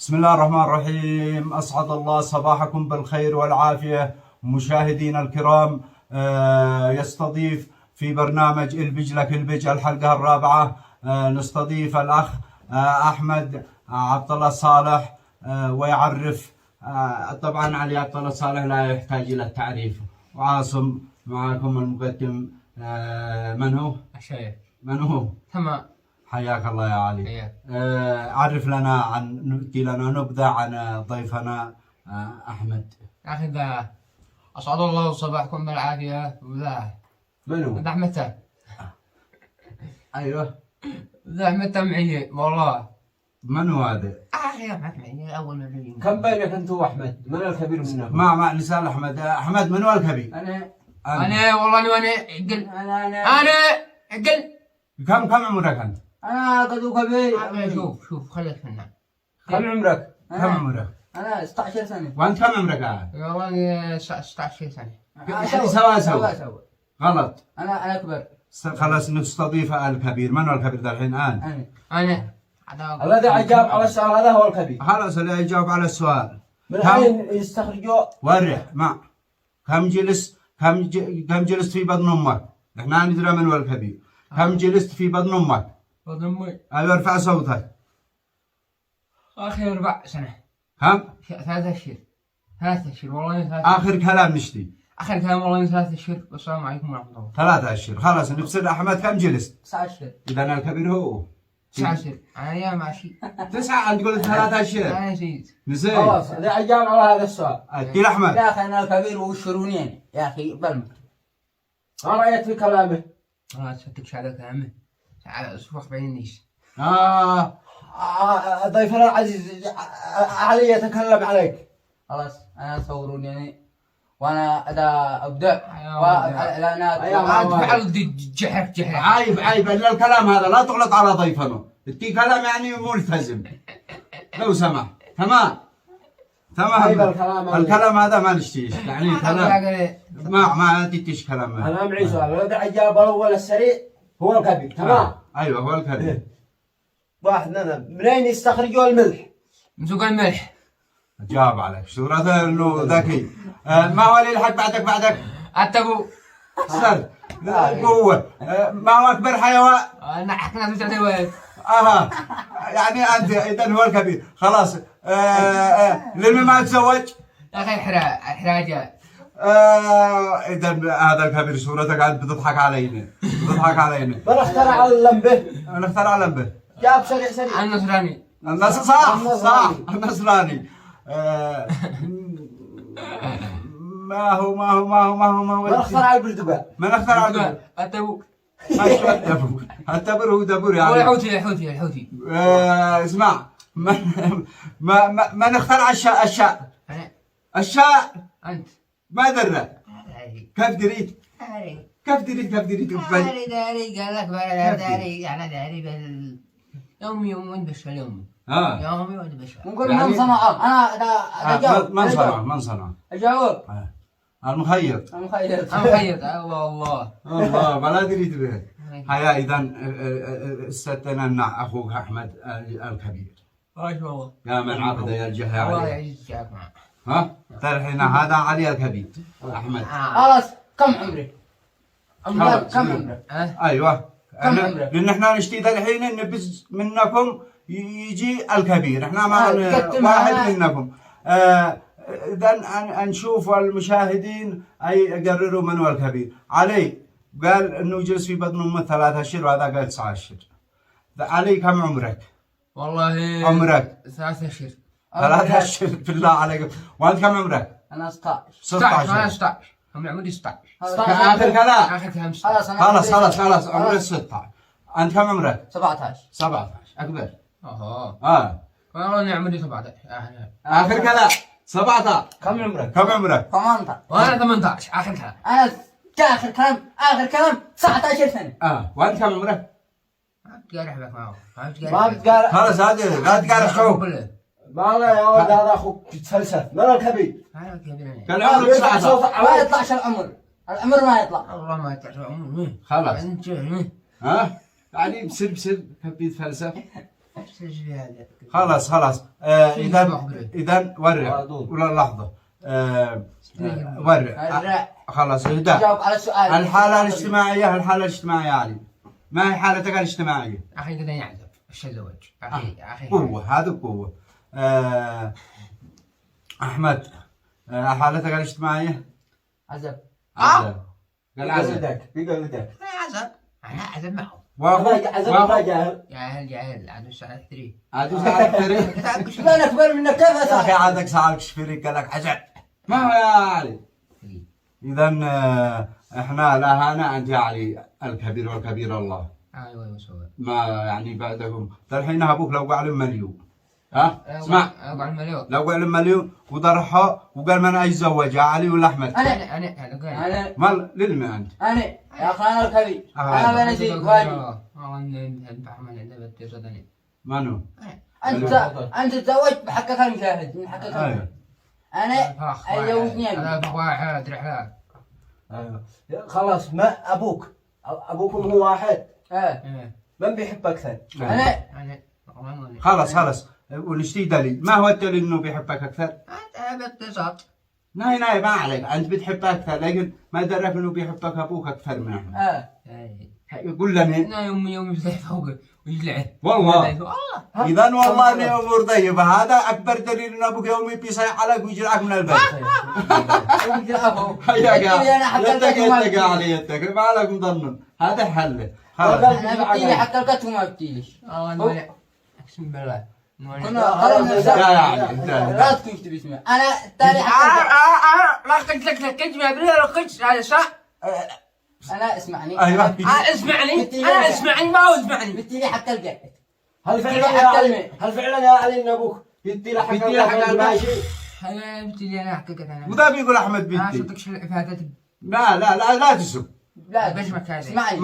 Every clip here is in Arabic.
بسم الله الرحمن الرحيم. أسعد الله صباحكم بالخير والعافية مشاهدينا الكرام. يستضيف في برنامج البج لك البج الحلقة الرابعة نستضيف الأخ أحمد عبد الله صالح ويعرف طبعا علي عبد الله صالح لا يحتاج إلى التعريف. وعاصم معكم المقدم. من هو؟ الشيخ. من هو؟ تمام. حياك الله يا علي. عرف لنا ندي لنا نبذة عن ضيفنا أحمد. أخي ذا أسعد الله صباحكم بالعافية. وذا منو؟ ذا أحمد. أيوه ذا أحمد معي والله. من هو هذا؟ أخي أحمد معي أول ما جينا. كم بينك أنت وأحمد؟ من الكبير منكم؟ ما نسأل أحمد. أحمد من هو الكبير؟ أنا والله وأنا عقل. أنا عقل. كم عمرك أنت؟ أنا قد كبير. شوف خليك منا. كم عمرك؟ كم عمرك؟ أنا 16 سنة. وأنت كم عمرك عاد؟ والله 16 سنة. يعني سوا. غلط. أنا أكبر. خلاص نستضيف الكبير. من هو الكبير ذا الحين الآن؟ أنا الذي أجاب على السؤال هذا هو الكبير. خلاص اللي يجاوب على السؤال. من الحين يستخرجوا. ورع مع كم جلست في بطن أمك؟ إحنا ندري من هو الكبير. كم جلست في بطن أمك؟ بطن أمي. أيوة ارفع صوتك. آخر 4 سنة. كم؟ 3 أشهر. 3 أشهر والله 3. آخر كلام نشتي. آخر كلام والله 3 أشهر. والسلام عليكم ورحمة الله. 3 أشهر. خلاص نفسد أحمد كم جلست؟ 19. إذا الكبير هو 9 أشهر. أنا يا ماشي. 9. أنت قلت 3 أشهر. أنا نسيت. نسيت. خلاص الذي أجاب على هذا السؤال. أكيد أحمد. يا أخي أنا الكبير وشروني يعني. يا أخي بلمك. ما رأيت في كلامه؟ والله تصدق شهادة كلامه. شوف بعينيش. ضيفنا العزيز علي يتكلم عليك. خلاص أنا صوروني يعني. وأنا أبدأ وإعلانات. أنت فعلت جحر. عيب إلا الكلام هذا لا تغلط على ضيفنا. تي كلام يعني ملتزم. لو سمح. تمام. الكلام هذا ما نشتيش يعني كلام ما تتيش كلام. أنا معي سؤال. الذي أجاب الأول السريع هو الكبير. تمام. أيوه هو الكبير. واحد منين يستخرجوا الملح؟ من سوق الملح. جاب عليك صورته انه ذكي. ما هو اللي يلحق بعدك؟ التبو. سر هو ما هو اكبر حيوان؟ احنا في الولد. يعني انت اذا هو الكبير. خلاص لما ما تزوج؟ يا اخي احراجه. اذا هذا الكبير صورتك قاعد بتضحك علينا. من اخترع اللمبه؟ نختار لمبه. جاب سريع. النصراني. صح النصراني. ما هو من اخترع البردقال؟ التبو. التبر هو دبر يعني. هو الحوتي. اسمع من اخترع الشاء؟ الشاء. انت. ما درى. كيف دريت؟ داري قال لك داري انا داري يومي بشر يومي. يومي بشر. نقول من صنعه؟ انا اجاوب. من صنع؟ اجاوب. المخيط. الله بلا دريت به. هيا اذا استنى اخوك احمد الكبير. ما شاء الله. يا من عقد يرجح يا الله علي. يعزك ها الحين هذا علي الكبير احمد. خلاص كم عمرك؟ كم عمرك؟ ايوه كم عمرك؟ لان احنا نشتي الحين نبز منكم يجي الكبير. احنا ما واحد منكم. اذا نشوف المشاهدين اي يقرروا من هو الكبير. علي قال انه جلس في بطن امه 3 أشهر وهذا قال 9 أشهر. علي كم عمرك؟ والله عمرك 3 أشهر. 3 أشهر بالله عليك. وانت كم عمرك؟ انا 16. 16. هم عمري 16. اخر كلام. اخر كلام. خلاص عمرك 16. انت كم عمرك؟ 17. اكبر. والله اني عمري 17. اخر كلام. 17. كم عمرك؟ 18. وانا 18. اخر كلام. انا اخر كلام 19 سنه. وانت كم عمرك؟ ما بتقارح بك معه. ما بتقارح. خلاص هذا لا تقارح شو. ما لا يا ولد هذا اخوك تفلسف. من الكبير؟ انا كبير. كان عمرك 19. ما يطلعش العمر ما يطلع. والله ما يطلع عمر. خلاص. يعني بسر كيف يتفلسف. خلاص اذا ورع ولا لحظه ورع خلاص اهدى. جاوب على السؤال. الحاله الاجتماعيه علي ما هي حالتك الاجتماعيه؟ اخي قد يعزب ايش الزواج اخي قوه هذا قوه. احمد حالتك الاجتماعيه؟ عزب. قال عزب بيقلدك انا اعزب معه جاهل عاد الساعه 3 عاد ساعة 3 انا اكبر منك كيف يا اخي عادك ساعة شفيري قال لك عزب ما هو يا علي. اذا احنا لا هانا انت يا علي الكبير والكبير الله. ايوه سوى ما يعني بعدكم الحين ابوك لو قال مليون اسمع لو قال مليون وضرحه وقال من اتزوج يا علي ولا احمد؟ انا مال للمي انت؟ انا يا اخي انا الكبير انا بنتي واجب. منو؟ انت تزوجت بحقك المشاهد من حقك. انا اتزوجني انا واحد رحلات. ايوه خلاص. ما ابوكم هو واحد. من بيحب اكثر؟ انا خلاص ونشتي دليل. ما هو الدليل انه بيحبك اكثر؟ باختصار ناي ما عليك انت بتحبه اكثر لكن ما درك انه بيحبك ابوك اكثر من احمد. يقول لنا انا يوم زي فوق ويجلع والله اذا والله اني امور طيبه. هذا اكبر دليل ان ابوك يوم بيصيح عليك ويجرعك من البيت. حياك يتقى علي يتقى ما عليك مظنن. هذا حله خلاص. انا بتيلي حتى الكت وما بتيليش. اقسم بالله يا علي لا تكون تبي تسمع. انا التالي لا قلت لك تجمع بلا قلت هذا صح. انا اسمعني. ايوه انا اسمعني ما هو اسمعني. بتيلي حتى القت. هل فعلا يا علي ان ابوك بيدي لك حق الماشي؟ انا بتيلي انا حقيقة انا وده بيقول احمد ما بنتي. شفتك شو لا تسب. لا بجمك هذا. اسمعني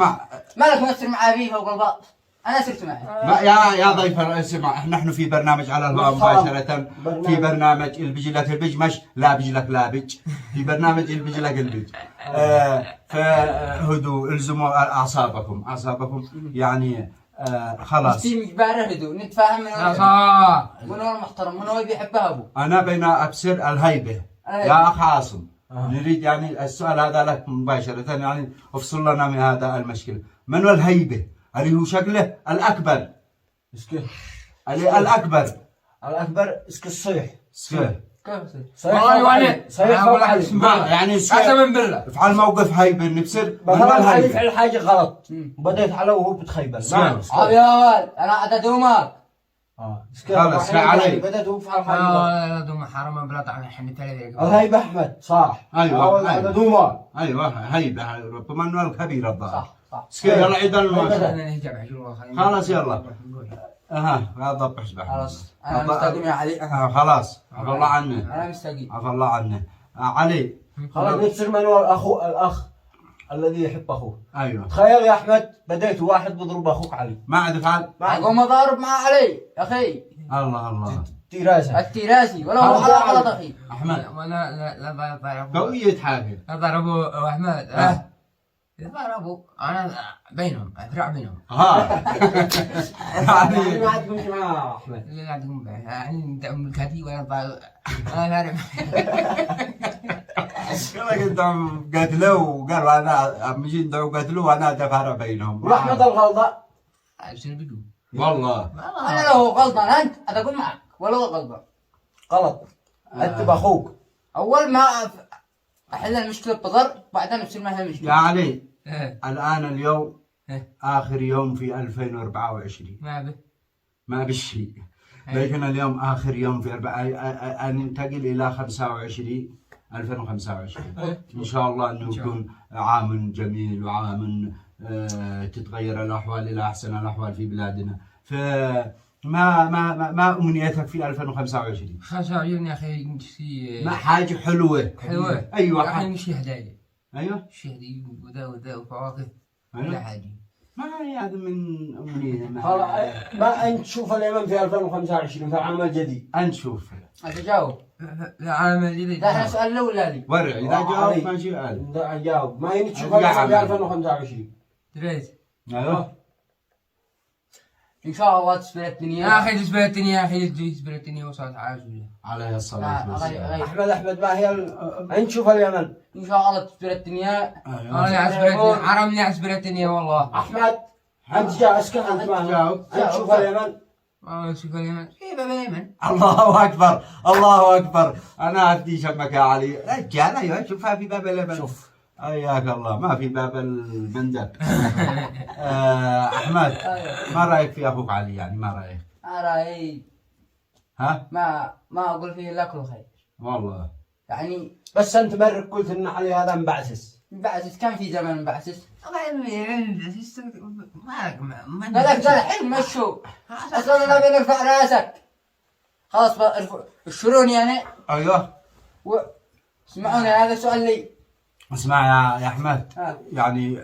مالك مصر مع ابي فوق الباط. انا صرت معي. يا ضيف اسمع نحن في برنامج على الهواء مباشرة. في برنامج البجلك البج لا بجلك لا بج. في برنامج البجلك البج. فهدوا الزموا اعصابكم يعني خلاص. مجبر هدوء نتفاهم من هو المحترم من هو بيحبها ابوه. انا بين ابصر الهيبة يا اخ عاصم. نريد يعني السؤال هذا لك مباشرة يعني افصل لنا من هذا المشكلة. من هو الهيبة؟ اللي هو شكله الأكبر. الأكبر اسك الصيح. كيف صيح فوق علي. يعني قسما بالله افعل موقف هيبة نفسر. مثلا علي فعل حاجة غلط بديت عليه وهو بتخيبل. يا ولد انا اتدومك. خلاص لا علي. بديت هو بفعل حاجة لا دوم حرام بلا طعم حن تلفزيون. الهيبة أحمد صح. ايوه دوما. ايوه هيبة ربما انه الكبير الظاهر. صح. يلا عيد الماشي. خلاص يلا. لا ضبح سبحان. خلاص انا مستقيم يا علي. خلاص عفى الله عنه. انا مستقيم. عفى الله عنه. علي خلاص نفسر من هو الأخ الذي يحب أخوه. ايوه تخيل يا أحمد بديت واحد بضرب أخوك علي. ما عاد افعل. اقوم اضارب مع علي يا اخي. الله التيراسي ولا هو على اخي احمد. لا ضربوا قوية حاجة. ضربوا احمد ضربوا انا بينهم افرع بينهم. يعني ما عاد كنت مع أحمد. لا عندكم يعني انت ام الكاتي ولا انا عارف. قال لك انت قتلوه وقالوا انا مجي ندعو قتلوه وانا اتفارع بينهم. واحمد الغلطة. عشان بدو. والله انا لو غلطان انت اتقول معك ولا هو غلطان. غلط. انت باخوك. اول ما احل المشكله بضرب بعدين نصير ما هي يا مشكله. علي الان اليوم اخر يوم في 2024. ما بالشيء لكن اليوم اخر يوم في ننتقل الى 2025 ان شاء الله انه يكون عام جميل وعام تتغير الاحوال الى احسن الاحوال في بلادنا. ما امنيتك في 2025؟ 25 يا اخي نمشي ما حاجه حلوه ايوه يا اخي نمشي هدايا. ايوه شي هدايا وذا وفواكه ولا حاجه. ما هي هذا من امنيه. ما انت تشوف اليمن في 2025 في العام الجديد. انت شوف اتجاوب. العام الجديد لا احنا سؤال الاولاني. ورع اذا جاوب ماشي قال. جاوب ما هي تشوف اليمن في 2025. دريت. ايوه ان شاء الله تسبر الدنيا يا اخي تسبر الدنيا يا اخي تسبر الدنيا وصلت على رسوله عليه الصلاة والسلام. احمد ما هي نشوف اليمن. ان شاء الله تسبر الدنيا. انا اسبر الدنيا حرمني اسبر الدنيا والله. احمد انت جاء اسكن انت ما جاوب. نشوف اليمن. شوف اليمن في باب اليمن. الله اكبر الله اكبر. انا ادي شمك يا علي رجال. ايوه شوفها في باب اليمن. شوف حياك الله ما في باب المندب. احمد ما رايك في اخوك علي يعني ما رايك؟ رايي ها؟ ما اقول فيه الا كل خير والله يعني. بس انت مرك قلت ان علي هذا مبعثس. مبعثس كم في زمن مبعثس؟ ما هذاك الحين مشوا اصلا انا بنرفع راسك خلاص الشرون يعني. ايوه اسمعوني هذا سؤال لي. اسمع يا احمد آه. يعني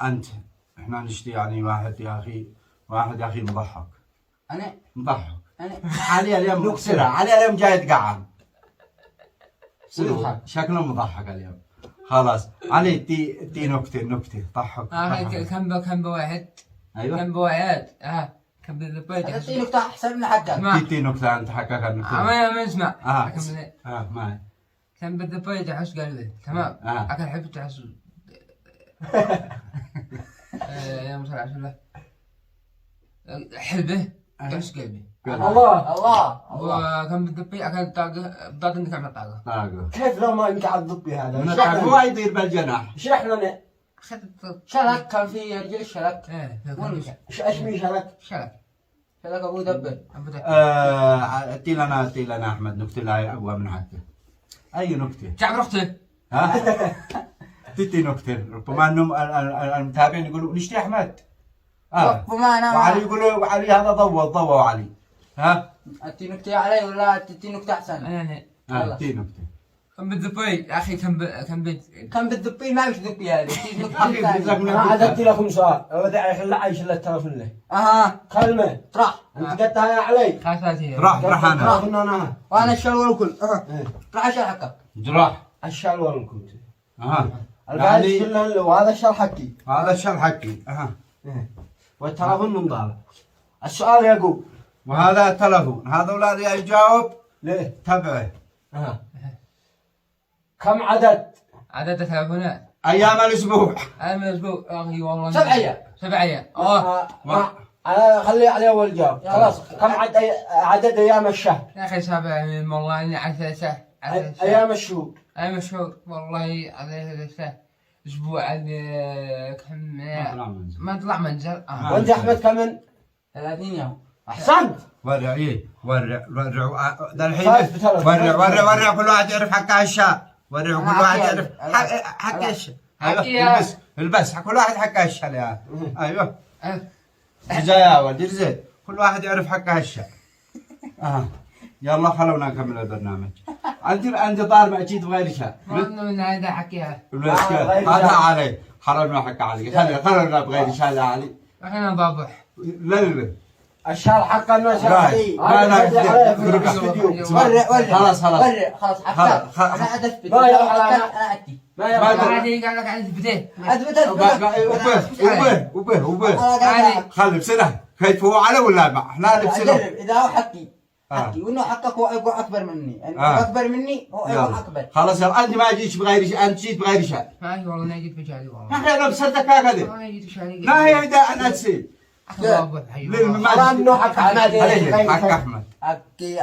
انت احنا نشتي يعني واحد يا اخي مضحك انا علي اليوم مكسرة. علي اليوم جاي يتقعد يضحك. شكله مضحك اليوم. خلاص علي تي نكتة ضحك. كم بواحد. ايوه كم بواحد كم بالبيت. تعطي نقطة احسن من حقك. تي نكتة انت حكاك النكتة. ما اسمع. ما كم بالبيت احس قلبي تمام. اكل حبيت احس. يا مسلم عشان الله حلبه احس قلبي. الله وكم بالدبي اكل طاقه ضاد انك عم طاقه. كيف لو ما ينقعد ضبي هذا؟ من الطاقة هو يطير بالجناح. اشرح لنا. شلك كان في رجل شلك. ايش مين شلك؟ شلك ابو دبر. اتي لنا احمد نكتة لا اقوى من حقه. اي نكتة؟ جعب اخته. ها؟ تتي نكتة ربما انهم المتابعين يقولوا نشتي احمد. وما انا وعلي يقولوا وعلي هذا ضوى وعلي. ها؟ اتي نكتة علي ولا تتي نكتة احسن؟ تي نكتة. كم بالدبي يا اخي كم بالدبي ما مش دبي هذه. اخي بدك ما عدت لكم سؤال. ودع يحل عايش الا التلفون له. كلمة طرح. انت قلتها يا علي. خاصاتي راح انا. انا وانا الشلوى الكل. طرح عشان حقك. جراح. الشال والكل. يعني الباقي كله له وهذا الشال حقي. هذا الشال حقي. والتلفون من ضاله. السؤال يقول وهذا تلفون هذول يجاوب ليه؟ تبعه. كم عدد تلفونات ايام الاسبوع. ايام الاسبوع اخي والله 7 ايام. 7 ايام. خلي عليه اول جواب. خلاص كم عدد ايام الشهر؟ يا اخي 7 ايام والله اني 10 شهر. ايام الشهور. ايام الشهور والله عليه شهر اسبوع كم ما طلع منزل. وانت احمد كم؟ 30 يوم. احسنت. ورع الحين ورع كل واحد يعرف حق الشاء. ورع كل واحد يعرف حق الشاء. البس كل واحد حق الشاء يا ايوه. جزاء يا ولد جزاء كل واحد يعرف حق الشاء. يلا خلونا نكمل البرنامج. انت طالب اكيد بغير شاء. من هذا حكيها. هذا علي حرمنا حق علي. خلونا بغير شاء يا علي. احنا ضابح. لا الشال حق الناس علي. خلاص خلاص انا اثبت. انا اتي ما عادي قال لك عندي بديه. اثبت. وبه خلي بسنه كيف هو على ولا ما احنا بسنه. اذا هو حقي وانه حقك هو اكبر مني. يعني اكبر مني هو اكبر. خلاص يلا انت ما جيتش بغير شيء. انت جيت بغير شيء. ما هي والله انا جيت بجالي والله. ما احنا بسرتك هكذا. ما جيت بجالي. لا هي اذا انا تسي حرام انه حق احمد. حق احمد. حقي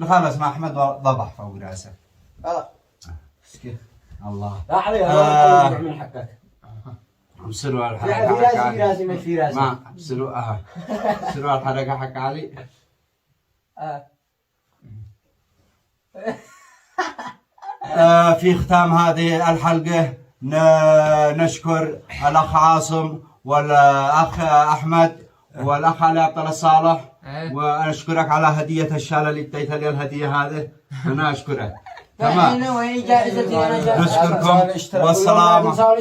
خلاص ما احمد ضبح فوق راسه. الله لا علي هذا من حقك. بسلوا الحركه في راسي مش في راسي. ما بسلوا بسلوا الحركه حق علي. في ختام هذه الحلقة نشكر الأخ عاصم والأخ أحمد والأخ علي عبد الله صالح. وأشكرك على هدية الشال اللي اديت لي الهدية هذه. أنا أشكرك. تمام. نشكركم والسلام. لا تنسوا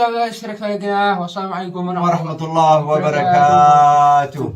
الاشتراك في القناة. والسلام عليكم ورحمة الله وبركاته.